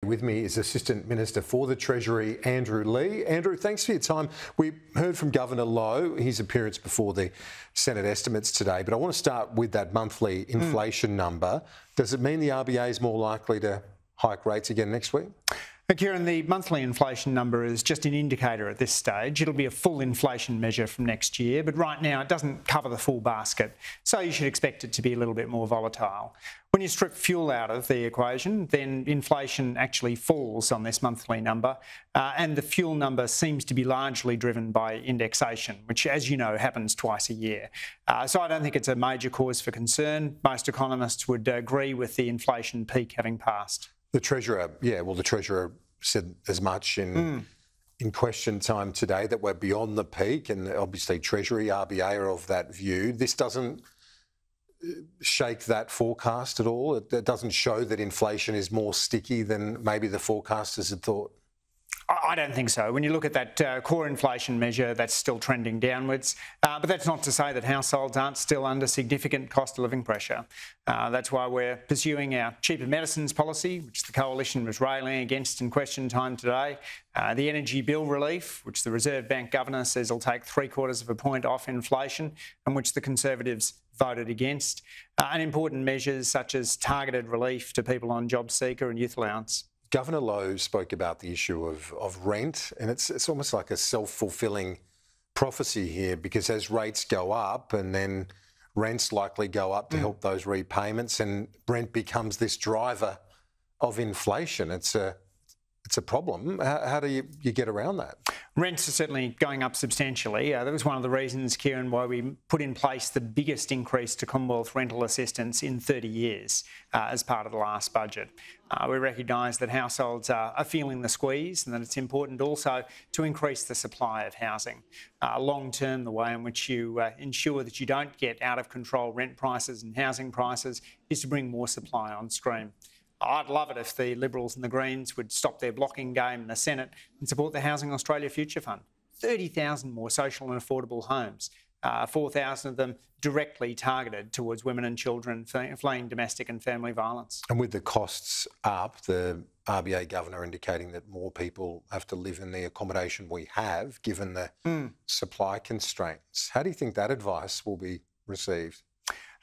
With me is Assistant Minister for the Treasury, Andrew Leigh. Andrew, thanks for your time. We heard from Governor Lowe, his appearance before the Senate estimates today, but I want to start with that monthly inflation number. Does it mean the RBA is more likely to hike rates again next week? Kieran, the monthly inflation number is just an indicator at this stage. It'll be a full inflation measure from next year, but right now it doesn't cover the full basket, so you should expect it to be a little bit more volatile. When you strip fuel out of the equation, then inflation actually falls on this monthly number, and the fuel number seems to be largely driven by indexation, which, as you know, happens twice a year. So I don't think it's a major cause for concern. Most economists would agree with the inflation peak having passed. The Treasurer, the Treasurer said as much in question time today, that we're beyond the peak, and obviously Treasury, RBA are of that view. This doesn't shake that forecast at all. It doesn't show that inflation is more sticky than maybe the forecasters had thought. I don't think so. When you look at that core inflation measure, that's still trending downwards. But that's not to say that households aren't still under significant cost of living pressure. That's why we're pursuing our cheaper medicines policy, which the Coalition was railing against in question time today. The energy bill relief, which the Reserve Bank Governor says will take 3/4 of a point off inflation, and which the Conservatives voted against. And important measures such as targeted relief to people on job seeker and youth allowance. Governor Lowe spoke about the issue of rent, and it's almost like a self-fulfilling prophecy here, because as rates go up and then rents likely go up to help those repayments, and rent becomes this driver of inflation. It's a problem. How do you get around that? Rents are certainly going up substantially. That was one of the reasons, Kieran, why we put in place the biggest increase to Commonwealth rental assistance in 30 years as part of the last budget. We recognise that households are feeling the squeeze, and that it's important also to increase the supply of housing. Long term, the way in which you ensure that you don't get out of control rent prices and housing prices is to bring more supply on stream. I'd love it if the Liberals and the Greens would stop their blocking game in the Senate and support the Housing Australia Future Fund. 30,000 more social and affordable homes, 4,000 of them directly targeted towards women and children fleeing domestic and family violence. And with the costs up, the RBA Governor indicating that more people have to live in the accommodation we have, given the supply constraints. How do you think that advice will be received?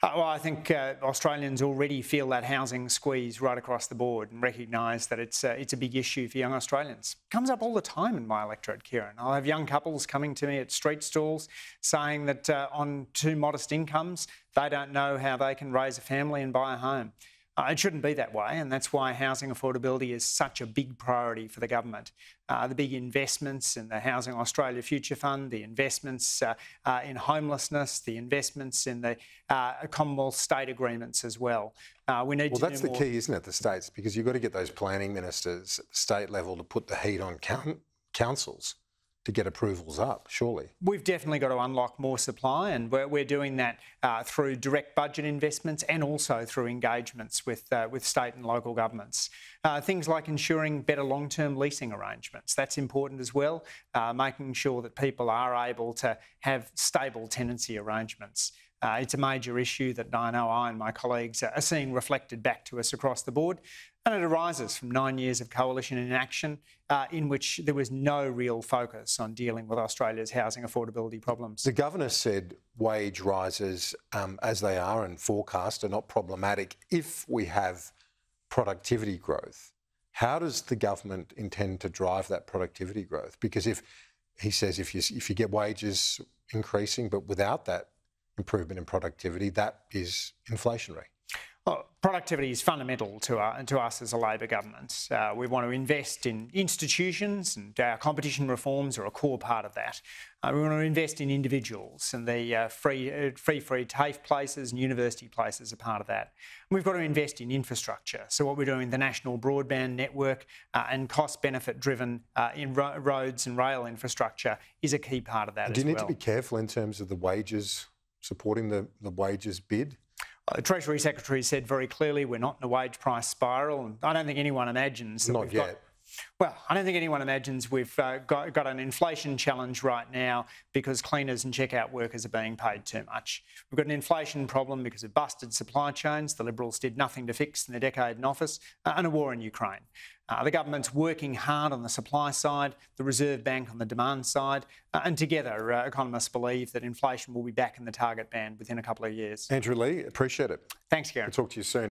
Well, I think Australians already feel that housing squeeze right across the board and recognise that it's a big issue for young Australians. It comes up all the time in my electorate, Kieran. I'll have young couples coming to me at street stalls saying that on too modest incomes, they don't know how they can raise a family and buy a home. It shouldn't be that way, and that's why housing affordability is such a big priority for the government. The big investments in the Housing Australia Future Fund, the investments in homelessness, the investments in the Commonwealth state agreements as well. We need to do more. That's the key, isn't it, the states? Because you've got to get those planning ministers at the state level to put the heat on councils to get approvals up, surely. We've definitely got to unlock more supply, and we're doing that through direct budget investments and also through engagements with state and local governments. Things like ensuring better long-term leasing arrangements. That's important as well, making sure that people are able to have stable tenancy arrangements. It's a major issue that I know I and my colleagues are seeing reflected back to us across the board, and it arises from 9 years of coalition inaction in which there was no real focus on dealing with Australia's housing affordability problems. The Governor said wage rises, as they are and forecast, are not problematic if we have productivity growth. How does the government intend to drive that productivity growth? Because if you get wages increasing, but without that improvement in productivity, that is inflationary. Well, productivity is fundamental to us as a Labor government. We want to invest in institutions, and our competition reforms are a core part of that. We want to invest in individuals, and the free TAFE places and university places are part of that. And we've got to invest in infrastructure. So what we're doing, the national broadband network and cost-benefit driven in roads and rail infrastructure is a key part of that as well. Do you need to be careful in terms of the wages, supporting the wages bid? The Treasury Secretary said very clearly we're not in a wage price spiral, and I don't think anyone imagines that Well, I don't think anyone imagines we've got an inflation challenge right now because cleaners and checkout workers are being paid too much. We've got an inflation problem because of busted supply chains the Liberals did nothing to fix in their decade in office, and a war in Ukraine. The government's working hard on the supply side, the Reserve Bank on the demand side, and together economists believe that inflation will be back in the target band within a couple of years. Andrew Leigh, appreciate it. Thanks, Kieran. We'll talk to you soon.